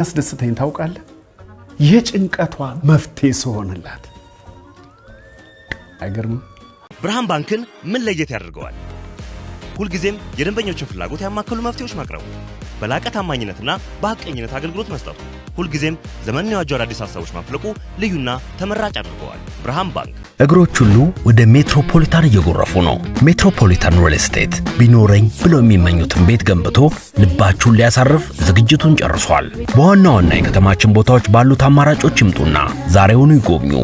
ያስደስተኝ ታውቃለህ የጭንቀቷ መፍትሄ ሆነላት አይገርም ብርሃን ባንክን ምን ለየት ያደርገዋል ሁልጊዜም የደንበኞችን ፍላጎት ያማከሉ መፍትሄዎች ማቅረቡ በላቀ ታማኝነትና በሐቀኝነት አገልግሎት መስጠቱ ሁልጊዜም ዘመኑን ያዋጁ አዳዲስ ሐሳቦች ማፍለቁ ልዩና ተመራጭ አድርገዋል ብርሃን ባንክ እግሮች ሁሉ ወደ ሜትሮፖሊታን እየጎረፉ ነው ሜትሮፖሊታን ሪል ስቴት ቢኖረኝ ብሎ የሚመኙትን ቤት ገንብቶ ልባችሁን ሊያሳርፍ ዝግጅቱን ጨርሷል በዋና ዋና የከተማችን ቦታዎች ባሉት አማራጮች ይምጡና ዛሬውኑ ይጎብኙ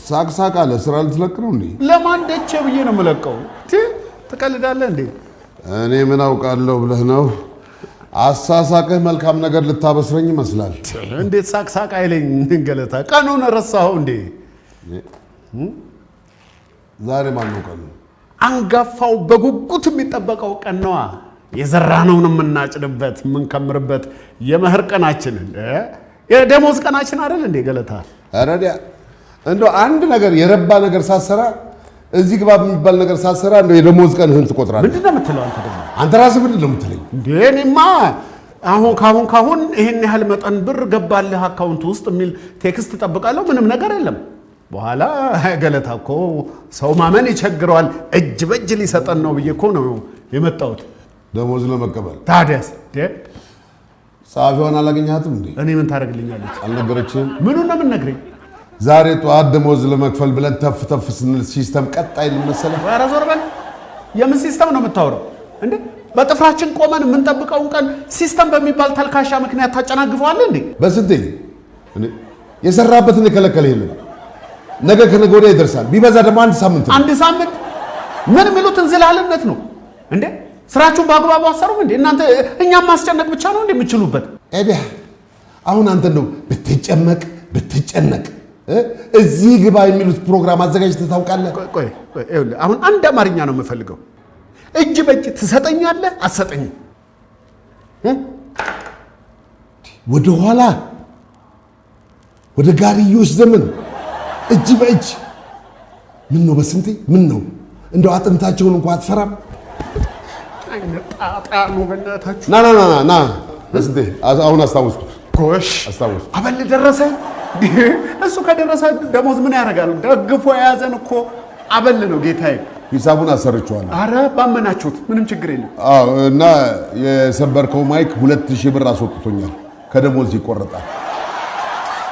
ሳቅሳቅ አለ ስራ ልትለቅ ነው እንዴ ለማን ደቼ ብዬ ነው መለቀው ትቀልዳለህ እንዴ እኔ ምን አውቃለሁ ብለህ ነው አሳሳቅህ መልካም ነገር ልታበስረኝ ይመስላል እንዴት ሳቅሳቅ አይለኝ ገለታ ቀኑን ረሳኸው እንዴ ዛሬ ማን ነው ቀኑ አንጋፋው በጉጉት የሚጠበቀው ቀን ነው የዘራነውን የምናጭድበት የምንከምርበት የመህር ቀናችን የደሞዝ ቀናችን አይደል እንዴ ገለታ አረዲያ እንደው አንድ ነገር የረባ ነገር ሳሰራ እዚህ ግባ የሚባል ነገር ሳሰራ እንደው የደሞዝ ቀንህን ትቆጥራለህ ምንድነው የምትለው አንተ ደግሞ አንተ ራስህ ምንድነው የምትለኝ እንዴ እኔማ ካሁን ይሄን ያህል መጠን ብር ገባልህ አካውንት ውስጥ የሚል ቴክስት ተጠብቃለሁ ምንም ነገር የለም በኋላ ገለታ እኮ ሰው ማመን ይቸግረዋል እጅ በእጅ ሊሰጠን ነው ብዬ እኮ ነው የመጣሁት ደሞዝ ለመቀበል ታዲያስ ጻፊዋን አላገኛትም እንዴ እኔ ምን ታረግልኛለች አልነገረችም ምኑን ነው የምንነግረኝ ዛሬ ጧት ደሞዝ ለመክፈል ብለን ተፍ ስንል ሲስተም ቀጣይ ልመሰለ ኧረ ዞር በል የምን ሲስተም ነው የምታወራው እንዴ በጥፍራችን ቆመን የምንጠብቀውን ቀን ሲስተም በሚባል ተልካሻ ምክንያት ታጨናግፈዋለህ እንዴ በስንቴ እንዴ የሰራበትን የከለከለ የለም ነገ ከነገ ወዲያ ይደርሳል ቢበዛ ደግሞ አንድ ሳምንት ምን የሚሉትን ዝላልነት ነው እንዴ ስራችሁን በአግባቡ አሰሩም እንዴ እናንተ እኛም ማስጨነቅ ብቻ ነው እንዴ የምትችሉበት ኤዲያ አሁን አንተ ነው ብትጨነቅ እዚህ ግባ የሚሉት ፕሮግራም አዘጋጅተህ ታውቃለህ ቆይ አሁን አንድ አማርኛ ነው የምፈልገው እጅ በእጅ ትሰጠኛለህ አትሰጠኝም ወደ ኋላ ወደ ጋርዮሽ ዘመን እጅ በእጅ ምን ነው በስንቴ ምን ነው እንደው አጥንታቸውን እንኳን አትፈራም አይነጣጣኑ በእናታችሁ ና በስንቴ አሁን አስታውስኩት ጎሽ አስታውስኩት አበል ደረሰ እሱ ከደረሰ ደሞዝ ምን ያደርጋል ደግፎ የያዘን እኮ አበል ነው ጌታዬ ሂሳቡን አሰርቻለሁ አረ ባመናችሁት ምንም ችግር የለም እና የሰበርከው ማይክ 2000 ብር አስወጥቶኛል ከደሞዝ ይቆረጣል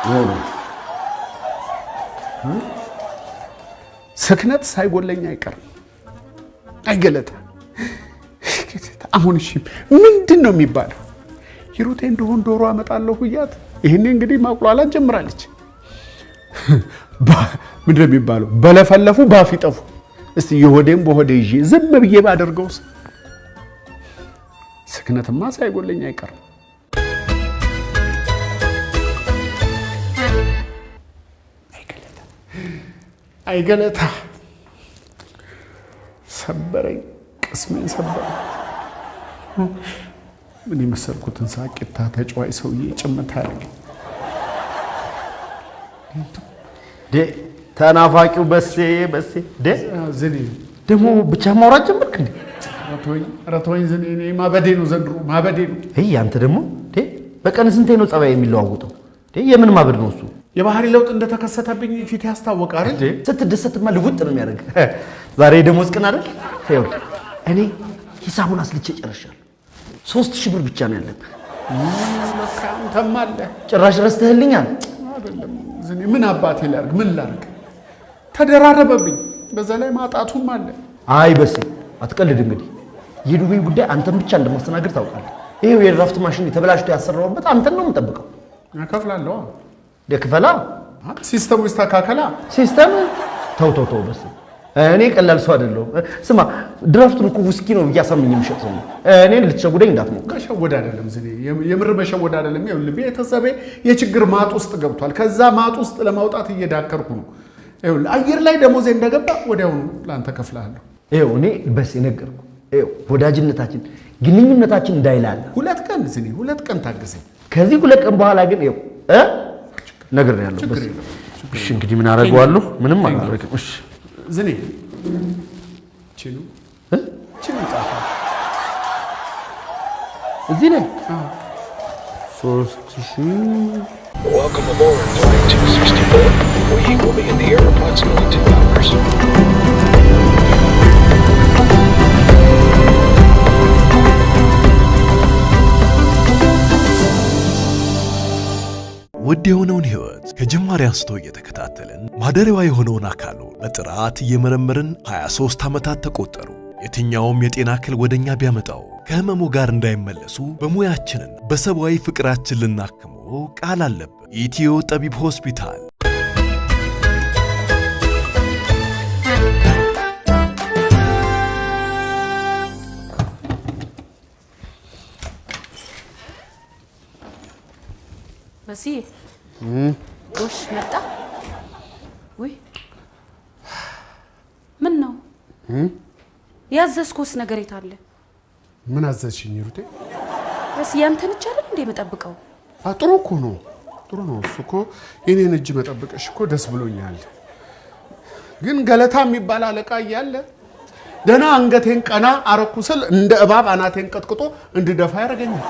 ይሄው ነው ስክነት ሳይጎለኝ አይቀርም አይገለታ አሁን እሺ ምንድነው የሚባለው ሂሩቴ እንደሆን ዶሮ አመጣለሁ ብያት ይሄኔ እንግዲህ ማቁላላት ጀምራለች ምንድነው የሚባለው በለፈለፉ ባፊጠፉ እስቲ የሆዴም በሆዴ ይዤ ዝም ብዬ ባደርገውስ ስክነትማ ሳይጎለኝ አይቀርም አይገለታ ሰበረኝ ቅስሜን ሰበረኝ ምን የመሰልኩትን ሳቂታ ተጫዋይ ሰውዬ ጭምታ ያለኝ ተናፋቂው በሴ ዝኔ ደግሞ ብቻ ማውራት ጀመርክ እንዴ ረቶኝ ዝኔ እኔ ማበዴ ነው ዘንድሮ ማበዴ ነው አንተ ደግሞ በቀን ስንቴ ነው ጸባይ የሚለዋውጠው የምን ማበድ ነው እሱ የባህሪ ለውጥ እንደተከሰተብኝ ፊት ያስታውቃል ስትደሰትማ ልውጥ ነው የሚያደርግ ዛሬ ደሞዝ ቀን አይደል እኔ ሂሳቡን አስልቼ ጨርሻለሁ 3000 ብር ብቻ ነው ያለብህ ለካም ተማለ ጭራሽ ረስተህልኛል አይደለም ዝኔ ምን አባቴ ላርግ ምን ላርግ ተደራረበብኝ በዛ ላይ ማጣቱም አለ አይ በስ አትቀልድ እንግዲህ የዱቤ ጉዳይ አንተን ብቻ እንደማስተናገድ ታውቃለህ ይሄው የድራፍት ማሽን የተበላሽቶ ያሰራውበት አንተን ነው የምጠብቀው ያከፍላለሁ ደክፈላ ሲስተሙ ይስተካከላ ሲስተም ተው በስ እኔ ቀላል ሰው አይደለም ስማ ድራፍቱን እኮ ውስኪ ነው ያሳምኝ የሚሸጥ ነው እኔ ልትሸጉደኝ እንዳትሞክር ሸወድ አይደለም ዝኔ የምር መሸወድ አይደለም ይኸውልህ ቤተሰቤ የችግር ማጥ ውስጥ ገብቷል ከዛ ማጥ ውስጥ ለማውጣት እየዳከርኩ ነው ይኸውልህ አየር ላይ ደሞዜ እንደገባ ወዲያውኑ ላንተ ከፍላለሁ። ይኸው እኔ በስ የነገርኩ ይኸው ወዳጅነታችን ግንኙነታችን እንዳይላል 2 ቀን ዝኔ 2 ቀን ታገሰኝ። ከዚህ 2 ቀን በኋላ ግን ይኸው ነገር ያለው በስ እሺ እንግዲህ ምን አደርገዋለሁ? ምንም አላደርግም። እሺ ዝኔ ቺኑ ጻፋ እዚህ ላይ 3000 Welcome aboard Flight 264. We will be in the air approximately 2 hours. ውድ የሆነውን ህይወት ከጅማሬ አንስቶ እየተከታተልን ማደሪያዋ የሆነውን አካሉ በጥራት እየመረመርን 23 ዓመታት ተቆጠሩ። የትኛውም የጤና እክል ወደኛ ቢያመጣው ከህመሙ ጋር እንዳይመለሱ በሙያችንን በሰብአዊ ፍቅራችን ልናክሞ ቃል አለብን። ኢትዮ ጠቢብ ሆስፒታል በሲ ጎሽ መጣ ወይ ምን ነው ያዘዝኩስ ነገር የታለ? ምን አዘዝሽኝ ሩቴ? በስ ያንተን እጅ አይደል እንዴ መጠብቀው? ጥሩ እኮ ነው ጥሩ ነው። እሱ እኮ የኔን እጅ መጠበቅሽ እኮ ደስ ብሎኛል። ግን ገለታ የሚባል አለቃ እያለ ደና አንገቴን ቀና አረኩ ስል እንደ እባብ አናቴን ቀጥቅጦ እንድደፋ ያደርገኛል።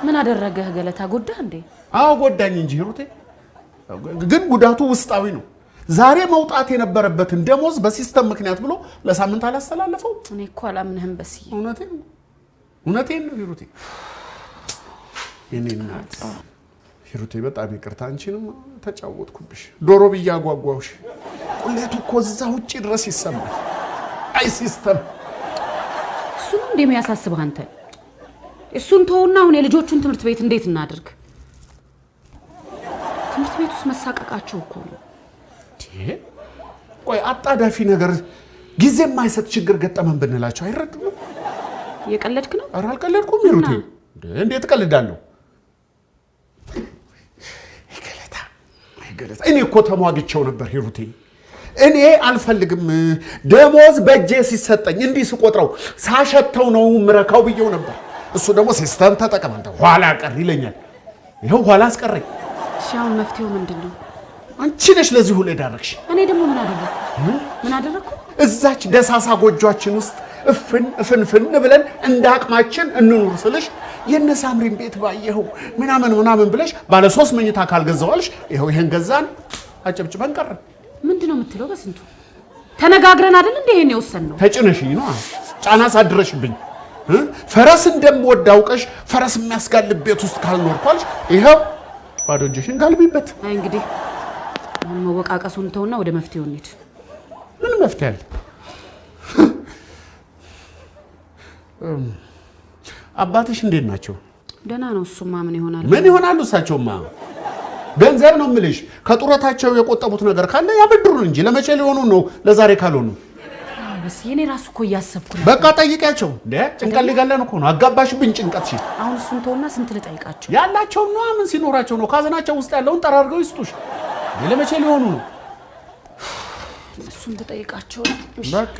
ምን አደረገህ ገለታ? ጎዳህ እንዴ? አዎ ጎዳኝ እንጂ ሩቴ። ግን ጉዳቱ ውስጣዊ ነው። ዛሬ መውጣት የነበረበትን ደሞዝ በሲስተም ምክንያት ብሎ ለሳምንት አላስተላለፈው። እኔ እኮ አላምንህም በሲ። እውነቴን ነው ሩቴ። የኔ እናት ሩቴ በጣም ይቅርታ፣ አንቺንም ተጫወትኩብሽ። ዶሮ ብዬ አጓጓውሽ። ቁሌቱ እኮ እዛ ውጪ ድረስ ይሰማል። አይ ሲስተም እሱ ነው እንደሚያሳስብህ አንተ። እሱን ተውና አሁን የልጆቹን ትምህርት ቤት እንዴት እናድርግ? ትምህርት ቤት ውስጥ መሳቀቃቸው እኮ ነው። ቆይ አጣዳፊ ነገር ጊዜ የማይሰጥ ችግር ገጠመን ብንላቸው አይረዱም? የቀለድክ ነው? ኧረ አልቀለድኩም ሩቴ። እንዴት ቀልዳለሁ? ገለታ እኔ እኮ ተሟግቸው ነበር ሩቴ። እኔ አልፈልግም ደሞዝ በእጄ ሲሰጠኝ እንዲህ ስቆጥረው ሳሸተው ነው ምረካው ብየው ነበር። እሱ ደግሞ ሲስተም ተጠቀም አንተ ኋላ ቀር ይለኛል። ይሄው ኋላ አስቀረኝ። እሺ አሁን መፍትሄው ምንድነው? አንቺ ነሽ ለዚህ ሁሉ ዳርክሽ። እኔ ደግሞ ምን አደረኩ? እዛች ደሳሳ ጎጆአችን ውስጥ እፍን ብለን እንደ አቅማችን እንኑር ስልሽ የነሳምሪን ቤት ባየኸው ምናምን ብለሽ ባለ 3 መኝታ ካልገዛዋልሽ ይሄው ይሄን ገዛን አጨብጭበን ቀረ። ምንድነው የምትለው? በስንቱ ተነጋግረን አይደል እንዴ ይሄን የወሰንነው? ተጭነሽኝ ነው ጫና ሳድረሽብኝ። ፈረስ እንደምወድ አውቀሽ ፈረስ የሚያስጋልብ ቤት ውስጥ ካልኖርኳልሽ ይሄው ባዶ እጅሽን ጋልቢበት። አይ እንግዲህ አሁን መወቃቀሱን ተውና ወደ መፍትሄው እንሂድ። ምን መፍትሄ አለ? አባትሽ እንዴት ናቸው? ደህና ነው። እሱማ ምን ይሆናል? ምን ይሆናሉ? እሳቸውማ ገንዘብ ነው የምልሽ። ከጡረታቸው የቆጠቡት ነገር ካለ ያበድሩን እንጂ ለመቼ ሊሆኑ ነው? ለዛሬ ካልሆኑ በስ የኔ ራሱ እኮ እያሰብኩ ነው። በቃ ጠይቂያቸው። እንዴ ጭንቀት ሊገለን እኮ ነው። አጋባሽብኝ ጭንቀት። እሺ አሁን እሱን ተውና ስንት ልጠይቃቸው? ያላቸው ነው ምን ሲኖራቸው ነው? ካዘናቸው ውስጥ ያለውን ጠራርገው ይስጡሽ። ለመቼ ሊሆኑ ነው? እሱን ተጠይቃቸው። በቃ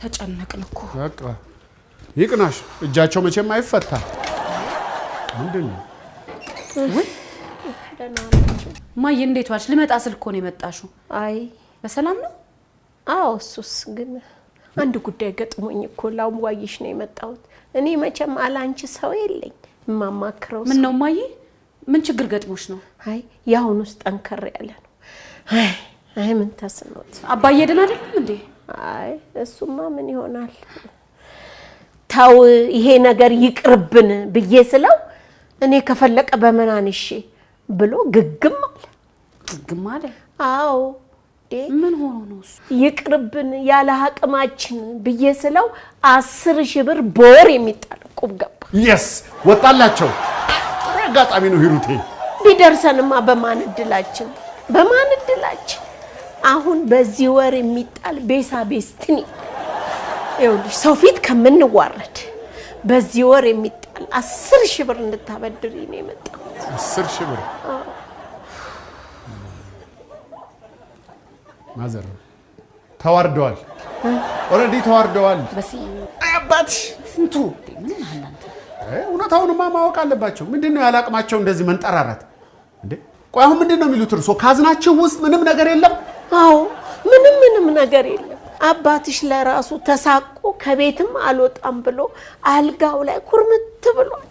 ተጨነቅን እኮ። በቃ ይቅናሽ። እጃቸው መቼም አይፈታ። ምንድነው? ወይ ማየ እንዴት ዋልሽ? ልመጣ ስል እኮ ነው የመጣሽው። አይ በሰላም ነው? አዎ እሱስ ግን አንድ ጉዳይ ገጥሞኝ እኮ ላዋይሽ ነው የመጣሁት። እኔ መቼም አላንቺ ሰው የለኝ ማማክረው። ምን ነው ማየ? ምን ችግር ገጥሞሽ ነው? አይ ያሁን ውስጥ ጠንከር ያለ ነው። አይ ምን ተስኖት አባዬ ደህና አይደለም እንዴ? አይ እሱማ ምን ይሆናል። ታው ይሄ ነገር ይቅርብን ብዬ ስለው እኔ ከፈለቀ በመናንሽ ብሎ ግግም አለ። አዎ ምን ሆኖ ነው እሱ? ይቅርብን ያለ አቅማችን ብዬ ስለው 10,000 ብር በወር የሚጣል ቁብ ገባ። yes ወጣላቸው። አጋጣሚ ነው ሂሩቴ። ቢደርሰንማ በማን እድላችን አሁን በዚህ ወር የሚጣል ቤሳ ቤስትኒ ይኸውልሽ፣ ሰው ፊት ከምንዋረድ በዚህ ወር የሚጣል 10,000 ብር እንድታበድሪ ነው የመጣው። 10,000 ብር ማዘር ተዋርደዋል። ኦሬዲ ተዋርደዋል። አባትሽ ስንቱ ምን አላንተ እውነታውንማ ማወቅ አለባቸው። ምንድነው ያላቅማቸው እንደዚህ መንጠራራት እንዴ? ቆይ አሁን ምንድነው የሚሉት? እርሶ ካዝናችሁ ውስጥ ምንም ነገር የለም? አዎ ምንም ነገር የለም። አባትሽ ለራሱ ተሳቆ ከቤትም አልወጣም ብሎ አልጋው ላይ ኩርምት ብሏል።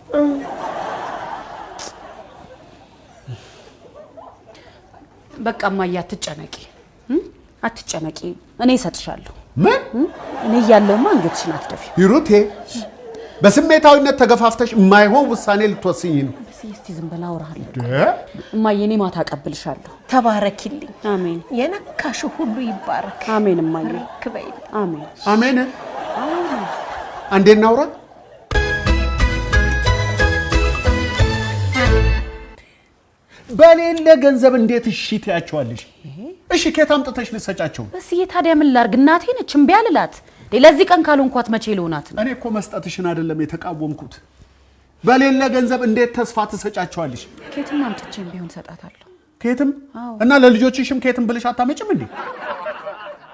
በቃ እማዬ አትጨነቂ፣ እኔ እሰጥሻለሁ። ምን? እኔ እያለሁማ አንገትሽን አትደፊ። ይሩቴ በስሜታዊነት ተገፋፍተሽ የማይሆን ውሳኔ ልትወስኝ ነው። እስቲ ዝም በላ አወራለሁ። እማዬ እኔ ማታ አቀብልሻለሁ። ተባረኪልኝ። አሜን። የነካሽ ሁሉ ይባረክ። አሜን እማዬ። ክበይ። አሜን አሜን። አንዴ እናውራ። በሌለ ገንዘብ እንዴት እሺ ትያቸዋለሽ? እሺ ከየት አምጥተሽ ልትሰጫቸው? በስዬ ታዲያ ምን ላድርግ? እናቴ ነች እምቢ አልላት። ለዚህ ቀን ካልሆንኳት መቼ ልሆናት ነው? እኔ እኮ መስጠትሽን አይደለም የተቃወምኩት። በሌለ ገንዘብ እንዴት ተስፋ ትሰጫቸዋለሽ? ከየትም አምጥቼም ቢሆን ሰጣታለሁ። ከየትም? እና ለልጆችሽም ከየትም ብለሽ አታመጭም እንዴ?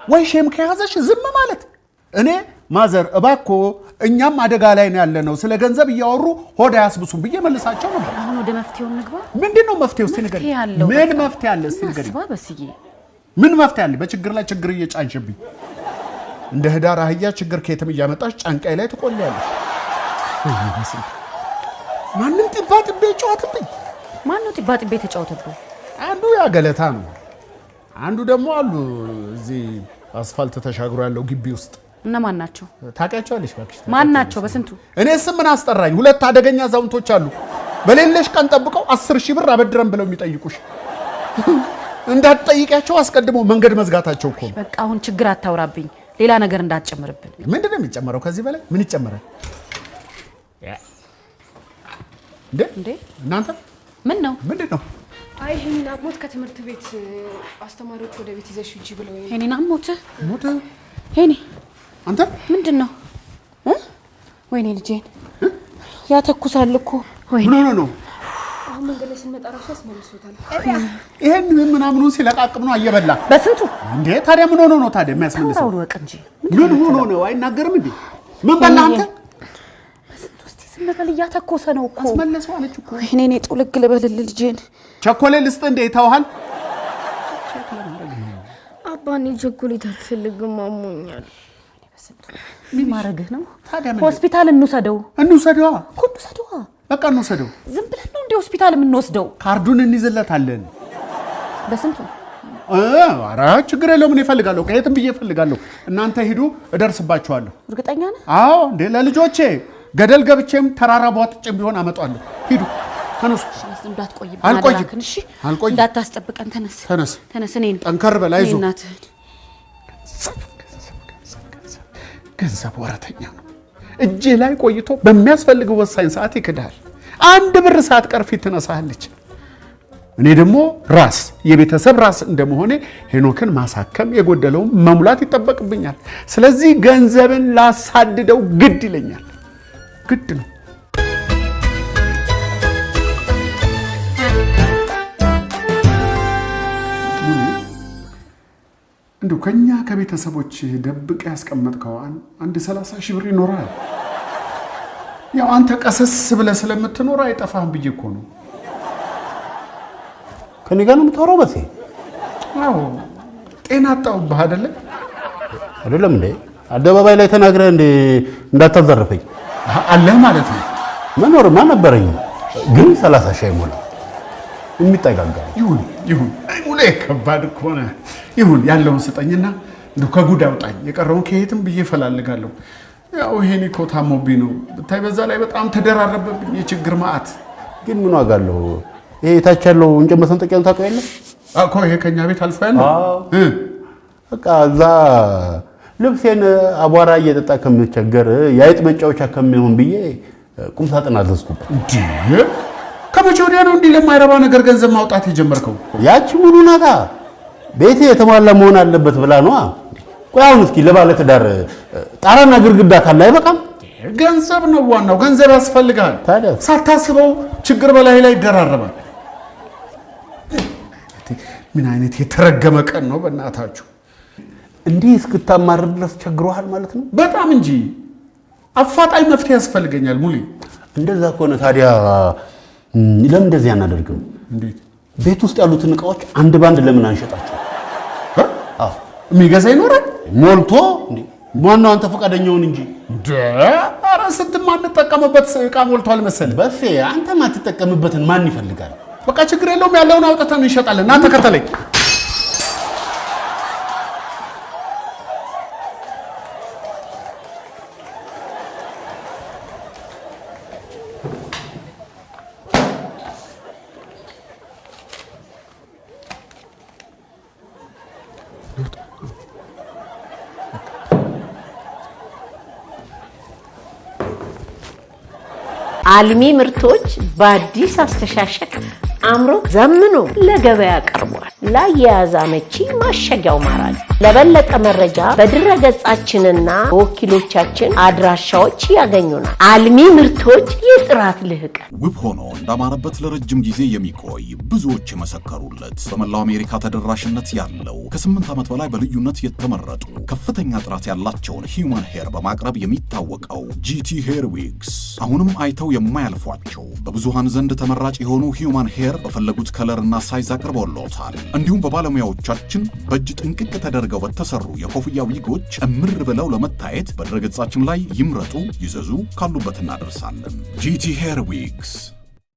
ወይ ሼም ከያዘሽ ዝም ማለት? እኔ ማዘር እባክዎ እኛም አደጋ ላይ ነው ያለነው፣ ስለ ገንዘብ እያወሩ ሆድ አያስብሱም ብዬ መልሳቸው ነበር። አሁን ወደ መፍትሄው እንግባ። ምንድነው መፍትሄው? እስቲ ንገሪኝ። ምን መፍትሄ አለ? እስቲ ንገሪኝ። በስዬ ምን መፍትሄ አለ? በችግር ላይ ችግር እየጫንሽብኝ እንደ ህዳር አህያ ችግር ከየትም እያመጣሽ ጫንቃይ ላይ ትቆያለሽ። ማንም ጢባ ጢቤ ይጫወትብኝ። ማነው ጢባ ጢቤ ተጫወተብኝ? አንዱ ያ ገለታ ነው፣ አንዱ ደግሞ አሉ እዚህ አስፋልት ተሻግሮ ያለው ግቢ ውስጥ። እነማን ናቸው? ታውቂያቸዋለሽ? እባክሽ ማን ናቸው? በስንቱ እኔ ስም ምን አስጠራኝ? ሁለት አደገኛ አዛውንቶች አሉ። በሌለሽ ቀን ጠብቀው 10,000 ብር አበድረን ብለው የሚጠይቁሽ። እንዳትጠይቂያቸው አስቀድሞ መንገድ መዝጋታቸው እኮ። በቃ አሁን ችግር አታውራብኝ፣ ሌላ ነገር እንዳትጨምርብን። ምንድነው የሚጨመረው? ከዚህ በላይ ምን ይጨመራል እንዴ? እናንተ ምን ነው? ምንድነው? አይ ሄኒና ሞት ከትምህርት ቤት አስተማሪዎች ወደ ቤት ይዘሽ ሂጂ ብለው። ሄኒና ሞት ሄኒ አንተ ምንድነው? ወይኔ ልጄን ያተኩሳል እኮ። ወይ ነው አሁን መንገድ ላይ ስንመጣ ራሱ አስመልሶታል። ይሄን ምናምኑ ሲለቃቅም ነው እየበላ በስንቱ እንዴ? ታዲያ ምን ሆኖ ነው ታዲያ የሚያስመልሰው? አውሩ ወቅ እንጂ ምን ሆኖ ነው? አይናገርም እንዴ? ምን በላ አንተ? በስንቱ እስቲ ዝም በል፣ እያተኮሰ ነው እኮ። አስመለሰው አለች እኮ። ወይኔ እኔ ጥውልግ ልበልል ልጄን። ቸኮሌት ልስጥ እንዴ? ይተውሃል። አባኔ ቸኮሌት አልፈልግም፣ አሞኛል። ምን ማረግህ ነው? ሆስፒታል እንውሰደው። እንውሰደዋ። በቃ እንውሰደው። ዝም ብለን ነው እንዴ ሆስፒታል የምንወስደው? ካርዱን እንይዝለታለን። በስንቱ? ኧረ ችግር የለውም። እኔ እፈልጋለሁ፣ ከየትም ብዬ እፈልጋለሁ። እናንተ ሂዱ፣ እደርስባችኋለሁ። እርግጠኛ ነህ? አዎ እንዴ ለልጆቼ ገደል ገብቼም ተራራ ቧጥጬም ቢሆን አመጣለሁ። ሂዱ፣ ተነሱ። እንዳትቆይብን አልቆይም። እሺ አልቆይም። እንዳታስጠብቀን። ተነስ። እኔን ጠንከር በል፣ አይዞህ። ገንዘብ ወረተኛ ነው። እጄ ላይ ቆይቶ በሚያስፈልገው ወሳኝ ሰዓት ይክዳል። አንድ ብር ሳትቀር ፊት ትነሳለች። እኔ ደግሞ የቤተሰብ ራስ እንደመሆኔ ሄኖክን ማሳከም የጎደለውን መሙላት ይጠበቅብኛል። ስለዚህ ገንዘብን ላሳድደው ግድ ይለኛል። ግድ ነው። እንደው ከኛ ከቤተሰቦች ደብቅ ያስቀመጥከው አንድ 30,000 ብር ይኖራል። ያው አንተ ቀሰስ ብለህ ስለምትኖር አይጠፋህም ብዬ እኮ ነው። ከኔ ጋር ነው የምታወራው? በቴ አዎ፣ ጤና አጣሁብህ አይደለም እንዴ? አደባባይ ላይ ተናግረህ እንዴ እንዳታዘርፈኝ አለህ ማለት ነው። መኖርማ ነበረኝ፣ ግን 30,000 አይሞላም። የሚጠጋጋ ይሁን ሙሌ ከባድ እኮ ነው። ይሁን ያለውን ስጠኝና እንደው ከጉድ አውጣኝ። የቀረውን ከየትም ብዬ እፈላልጋለሁ። ያው ይሄን እኮ ታሞብኝ ነው ብታይ፣ በዛ ላይ በጣም ተደራረበብኝ የችግር ማዕት። ግን ምን ዋጋ አለው? ይሄ ታች ያለው እንጨት መሰንጠቂያውን ታውቀው የለ እኮ ይሄ ከኛ ቤት አልፎ ያለው በቃ እዛ ልብሴን አቧራ እየጠጣ ከምቸገር የአይጥ መጫወቻ ከሚሆን ብዬ ቁም ሳጥን አዘዝኩበት። ከመቼ ወዲያ ነው እንዲህ ለማይረባ ነገር ገንዘብ ማውጣት የጀመርከው? ያቺ ሙሉ ናታ ቤቴ የተሟላ መሆን አለበት ብላ ነው። ቆይ አሁን እስኪ ለባለ ትዳር ጣራና ግድግዳ ካለ አይበቃም? ገንዘብ ነው ዋናው። ገንዘብ ያስፈልጋል። ሳታስበው ችግር በላይ ላይ ይደራረባል። ምን አይነት የተረገመ ቀን ነው በእናታችሁ! እንዲህ እስክታማርር ድረስ ቸግሮሃል ማለት ነው? በጣም እንጂ አፋጣኝ መፍትሄ ያስፈልገኛል ሙሌ። እንደዛ ከሆነ ታዲያ ለምን እንደዚህ አናደርግም? እንዴት? ቤት ውስጥ ያሉትን ዕቃዎች አንድ ባንድ ለምን አንሸጣቸው? አዎ የሚገዛ ይኖራል ሞልቶ እንዴ? ማነው አንተ ፈቃደኛውን እንጂ ኧረ ስንትማ እንጠቀምበት ዕቃ ሞልቷል መሰለህ። በፌ አንተ ማትጠቀምበትን ማን ይፈልጋል? በቃ ችግር የለውም ያለውን አውጥተን እንሸጣለን። ና ተከተለኝ። አልሚ ምርቶች በአዲስ አስተሻሸግ አምሮ ዘምኖ ለገበያ ቀርቧል። ለአያያዝ አመቺ ማሸጊያው ማራኪ። ለበለጠ መረጃ በድረገጻችንና በወኪሎቻችን አድራሻዎች ያገኙናል። አልሚ ምርቶች የጥራት ልህቀት። ውብ ሆኖ እንዳማረበት ለረጅም ጊዜ የሚቆይ ብዙዎች የመሰከሩለት በመላው አሜሪካ ተደራሽነት ያለው ከ8 ዓመት በላይ በልዩነት የተመረጡ ከፍተኛ ጥራት ያላቸውን ሂውማን ሄር በማቅረብ የሚታወቀው ጂቲ ሄር ዊግስ አሁንም አይተው የማያልፏቸው በብዙሃን ዘንድ ተመራጭ የሆኑ ሂውማን ሄር በፈለጉት ከለርና ሳይዝ አቅርቦልዎታል። እንዲሁም በባለሙያዎቻችን በእጅ ጥንቅቅ ተደርገው በተሰሩ የኮፍያ ዊጎች እምር ብለው ለመታየት በድረገጻችን ላይ ይምረጡ፣ ይዘዙ፣ ካሉበት እናደርሳለን። ጂቲ ሄር ዊግስ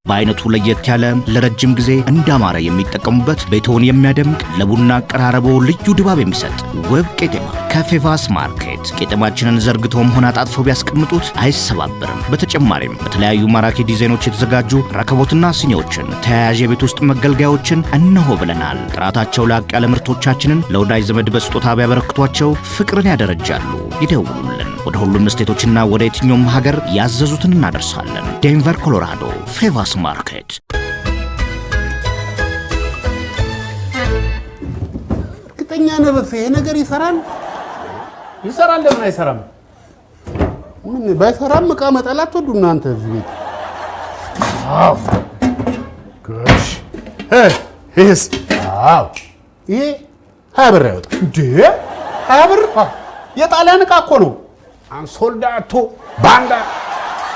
በአይነቱ ለየት ያለ ለረጅም ጊዜ እንዳማረ የሚጠቀሙበት ቤቶን የሚያደምቅ ለቡና አቀራረቦ ልዩ ድባብ የሚሰጥ ውብ ቄጤማ ከፌቫስ ማርኬት። ቄጤማችንን ዘርግተውም ሆነ አጣጥፈው ቢያስቀምጡት አይሰባበርም። በተጨማሪም በተለያዩ ማራኪ ዲዛይኖች የተዘጋጁ ረከቦትና ሲኒዎችን፣ ተያያዥ የቤት ውስጥ መገልገያዎችን እነሆ ብለናል። ጥራታቸው ላቅ ያለ ምርቶቻችንን ለወዳጅ ዘመድ በስጦታ ቢያበረክቷቸው ፍቅርን ያደረጃሉ። ይደውሉልን። ወደ ሁሉም ስቴቶችና ወደ የትኛውም ሀገር ያዘዙትን እናደርሳለን። ዴንቨር ኮሎራዶ ፌቫስ ማርኬት። እርግጠኛ ነህ በፌ ይሄ ነገር ይሰራል? ይሰራል። ለምን አይሰራም? ምን ባይሰራም ዕቃ መጠላት ወዱ እናንተ እዚህ ቤት። አዎ ጎሽ ይሄስ? አዎ ይሄ 20 ብር ያወጣ እንዴ? 20 ብር? የጣሊያን ዕቃ እኮ ነው። አንሶልዳቶ ባንዳ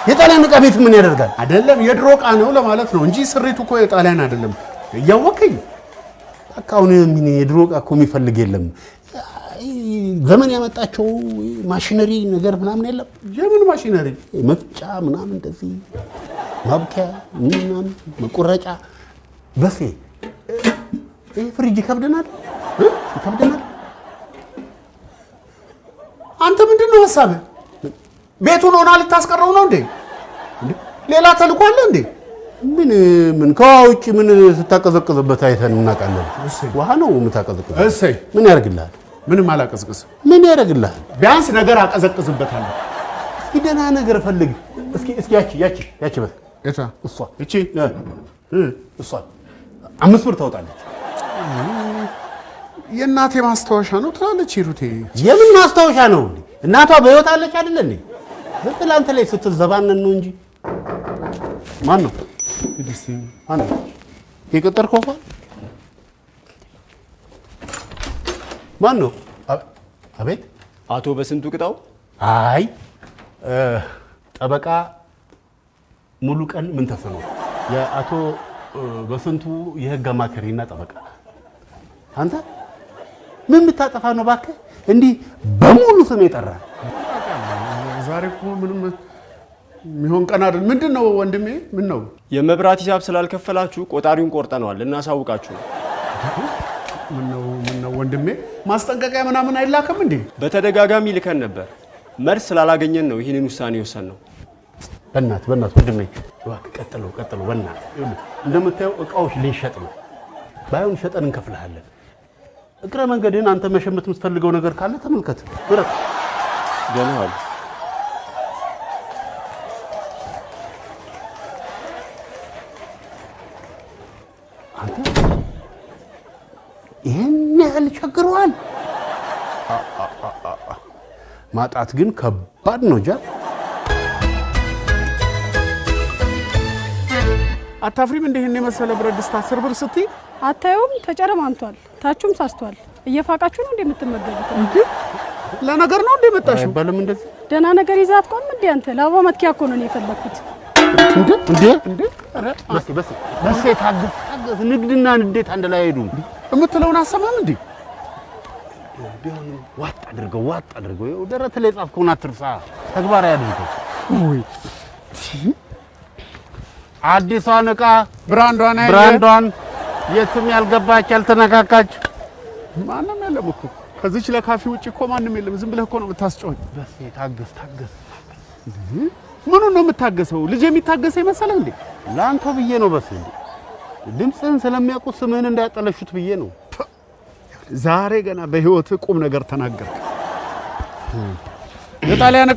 የጣሊያን ዕቃ ቤት ምን ያደርጋል? አይደለም የድሮ ዕቃ ነው ለማለት ነው እንጂ ስሪቱ እኮ የጣሊያን አይደለም። እያወቀኝ በቃ አሁን ምን የድሮ ዕቃ እኮ የሚፈልግ የለም። ዘመን ያመጣቸው ማሽነሪ ነገር ምናምን የለም። የምን ማሽነሪ? መፍጫ ምናምን እንደዚህ ማብኪያ ምናምን መቁረጫ። በፌ ይሄ ፍሪጅ ይከብደናል። አንተ ምንድነው ሐሳብህ? ቤቱን ሆና ልታስቀረው ነው እንዴ? ሌላ ተልኮ አለ እንዴ? ምን ከውጭ ምን ስታቀዘቅዝበት አይተን እናውቃለን። ውሃ ነው የምታቀዘቅዘው። እሰይ ምን ያደርግልሃል? ምንም አላቀዝቅዝ። ምን ያደርግልሃል? ቢያንስ ነገር አቀዘቅዝበታለሁ። እስኪ ደህና ነገር ፈልግ። እስኪ ያቺ በስ እታ እሷ እቺ 5 ብር ታወጣለች። የእናቴ ማስታወሻ ነው ትላለች ሂሩቴ። የምን ማስታወሻ ነው? እናቷ በህይወት አለች አይደል እንዴ? ዝም ብለህ አንተ ላይ ስትዘባነን ነው እንጂ። ማን ነው? የቀጠርከው? ማን ነው? አቤት። አቶ በስንቱ ቅጣው? አይ ጠበቃ ሙሉ ቀን ምን ተሰነው? የአቶ በስንቱ የህግ አማካሪና ጠበቃ። አንተ ምን ብታጠፋ ነው እባክህ እንዲህ በሙሉ ስም የጠራ? ዛሬ እኮ ምንም የሚሆን ቀን አይደል። ምንድነው ወንድሜ? ምን ነው? የመብራት ሂሳብ ስላልከፈላችሁ ቆጣሪውን ቆርጠነዋል፣ እናሳውቃችሁ ነው። ምን ነው ወንድሜ? ማስጠንቀቂያ ምናምን አይላከም እንዴ? በተደጋጋሚ ልከን ነበር። መልስ ስላላገኘን ነው ይህንን ውሳኔ ወሰንነው። በእናትህ ወንድሜ እባክህ ቀጥሎ በእናትህ። እንደምታየው እቃዎች ልንሸጥ ነው። ባይሆን ሸጠን እንከፍልሃለን። እግረ መንገድህን አንተ መሸመት የምትፈልገው ነገር ካለ ተመልከት። ብረት ገና አሉ። አንተ ይሄን ያህል ቸግሯል? ማጣት ግን ከባድ ነው። ጃ አታፍሪም? እንደ ይሄን የመሰለ ብረት ድስት 10 ብር ስትይ አታየውም? ተጨረማምቷል፣ ታቹም ሳስቷል። እየፋቃችሁ ነው እንደምትመገቡት? ለነገር ነው እንደመጣሽ ባለም እንደዚህ ደና ነገር ይዛት ቆም እንዴ አንተ ለአበባ መትኪያ እኮ ነው የፈለኩት። እንዴ በስ ታገስ ንግድና ንዴት አንድ ላይ ሄዱ የምትለውን አሰማም እንዴ ዋጥ አድርገው ይኸው ደረት ላይ ጻፍከውን አትርሳ ተግባራዊ አድርገው ወይ አዲሷን ዕቃ ብራንዷን የትም ያልገባች ያልተነካካች ማንም የለም እኮ ከዚች ለካፌ ውጪ እኮ ማንም የለም። ዝም ብለህ እኮ ነው የምታስጨውኝ። በስ ታገስ ምኑን ነው የምታገሰው? ልጅ የሚታገሰ ይመስልህ እንዴ? ላንተ ብዬ ነው። በስ እንዴ ድምፅህን ስለሚያውቁ ስምህን እንዳያጠለሹት ብዬ ነው። ዛሬ ገና በህይወት ቁም ነገር ተናገርክ። የጣሊያን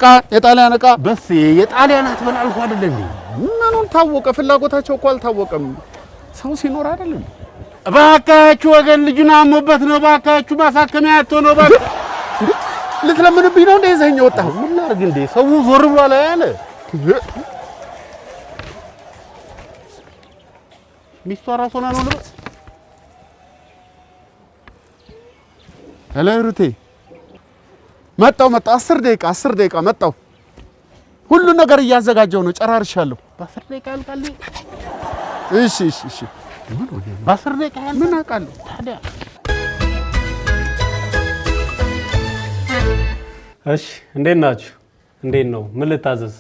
ዕቃ በስ የጣሊያን አትበል አልኩህ አይደል እንዴ? ምኑን ታወቀ? ፍላጎታቸው እኮ አልታወቀም። ሰው ሲኖር አይደለም። እባካችሁ ወገን ልጁን አሞበት ነው። እባካችሁ ማሳከሚያ አጥቶ ነው። ልትለምንብኝ ነው እንደ ይዘኸኝ ወጣህ? ምን ላድርግ እንዴ? ሰው ዞር ብሎ አላለ። ሚስቷ ራሷ ነው ልበስ። ሄሎ ሩቴ፣ መጣሁ 10 ደቂቃ መጣሁ። ሁሉ ነገር እያዘጋጀው ነው፣ ጨራርሻለሁ። በ10 ደቂቃ ያልቃል። እሺ በ10 ደቂቃ ያልቃል። ምን አውቃለሁ ታዲያ። እሺ እንዴት ናችሁ? እንዴት ነው? ምን ልታዘዝ?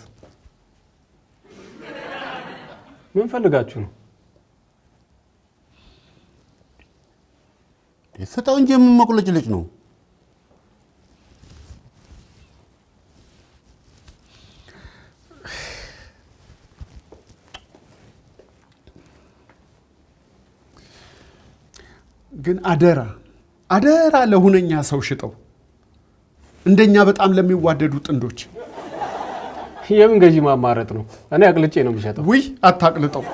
ምን ፈልጋችሁ ነው? ስጠው እንጂ ምን መቁለጭለጭ ነው? ግን አደራ ለሁነኛ ሰው ሽጠው፣ እንደኛ በጣም ለሚዋደዱ ጥንዶች። የምን ገዢ ማማረጥ ነው? እኔ አቅልጬ ነው የምሸጠው። ውይ አታቅልጠው።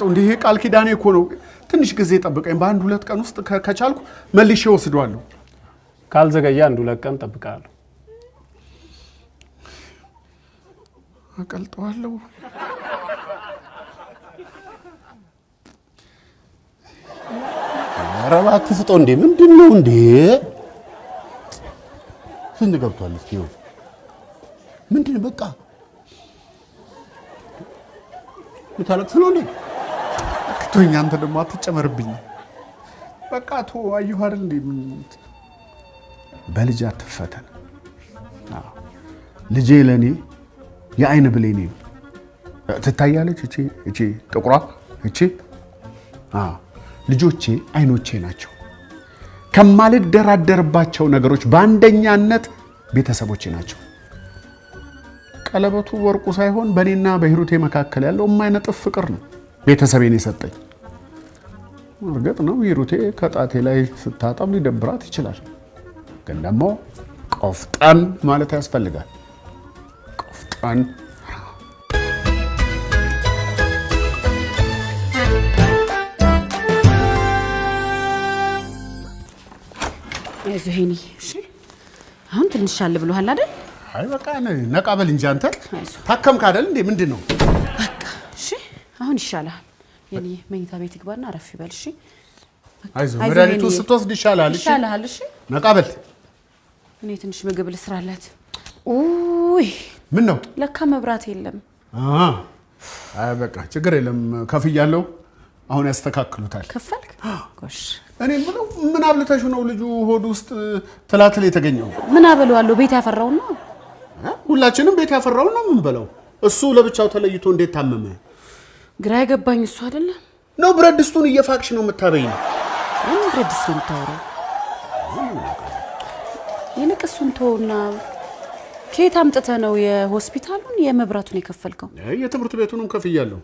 እንዲህ ቃል ኪዳኔ እኮ ነው። ትንሽ ጊዜ ጠብቀኝ። በ1-2 ቀን ውስጥ ከቻልኩ መልሼ ወስደዋለሁ። ካልዘገየ 1-2 ቀን ጠብቃለሁ። አቀልጠዋለሁ። ኧረ እባክህ ስጠው እንዴ! ምንድን ነው እንዴ? ስንት ገብቷል? እስኪ ነው ምንድን በቃ ምታለቅስ ነው እንዴ? አክቶኛ አንተ ደግሞ አትጨመርብኝ። በቃ አየሁ አይደል እንዴ? በልጅ አትፈተን። ልጄ ለኔ የአይን ብሌኔ ነው። ትታያለች እቺ ጥቁሯ እቺ ልጆቼ አይኖቼ ናቸው። ከማልደራደርባቸው ነገሮች በአንደኛነት ቤተሰቦቼ ናቸው። ቀለበቱ ወርቁ ሳይሆን በኔና በሂሩቴ መካከል ያለው የማይነጥፍ ፍቅር ነው ቤተሰቤን የሰጠኝ። እርግጥ ነው ሂሩቴ ከጣቴ ላይ ስታጠብ ሊደብራት ይችላል። ግን ደግሞ ቆፍጠን ማለት ያስፈልጋል። ቆፍጠን አይዞሄኒ። እሺ አሁን ትንሽ አለ ብሎሃል አይደል? አይ በቃ ነቃ በል እንጂ አንተ ታከምክ አይደል እንዴ? ምንድነው? በቃ እሺ አሁን ይሻላል። የኔ መኝታ ቤት ግባና አረፍ ይበል። እሺ አይዞህ፣ መድኃኒቱ ስትወስድ ይሻላል። እሺ ይሻላል። እሺ ነቃ በል። እኔ ትንሽ ምግብ ልስራላት። ኡይ ምን ነው? ለካ መብራት የለም። አይ በቃ ችግር የለም፣ ከፍያለሁ። አሁን ያስተካክሉታል። ከፈልክ? ጎሽ እኔ ምነው ምን አብልተሽ ነው ልጁ ሆድ ውስጥ ትላትል የተገኘው? ምን አበለዋለሁ? ቤት ያፈራው ነው። ሁላችንም ቤት ያፈራው ነው የምንበላው። እሱ ለብቻው ተለይቶ እንዴት ታመመ? ግራ የገባኝ እሱ አይደለም ነው። ብረት ድስቱን እየፋቅሽ ነው የምታበይኝ። ምን ብረት ድስት ነው የምታወራው? የነቀሱን ተውና ከየት አምጥተህ ነው የሆስፒታሉን የመብራቱን የከፈልከው? የትምህርት ቤቱንም ከፍያለሁ።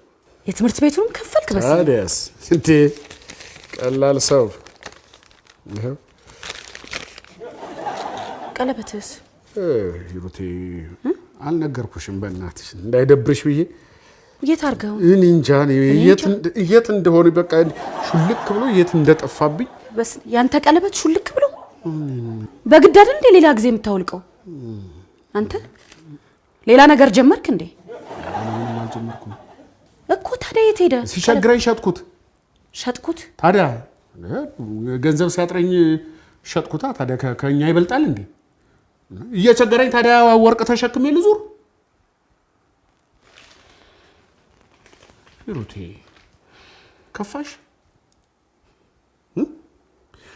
የትምህርት ቤቱንም ከፈልክ? በስ ታዲያስ እንዴ ቀላል ሰው ነው። ቀለበትስ? ሂሩቴ አልነገርኩሽም፣ በእናትሽ እንዳይደብርሽ ብዬ። የት አድርገው? እኔ እንጃ የት እንደሆነ በቃ ሹልክ ብሎ የት እንደጠፋብኝ። በስ ያንተ ቀለበት ሹልክ ብሎ በግድ አይደል እንዴ ሌላ ጊዜ የምታወልቀው? አንተ ሌላ ነገር ጀመርክ እንዴ? ምንም አልጀመርኩም እኮ። ታዲያ የት ሄደ? ሲቸግረኝ ሸጥኩት። ሸጥኩት? ታዲያ ገንዘብ ሲያጥረኝ ሸጥኩታ። ታዲያ ከኛ ይበልጣል እንዴ? እየቸገረኝ ታዲያ ወርቅ ተሸክሜ ልዙር? ሂሩቴ ከፋሽ?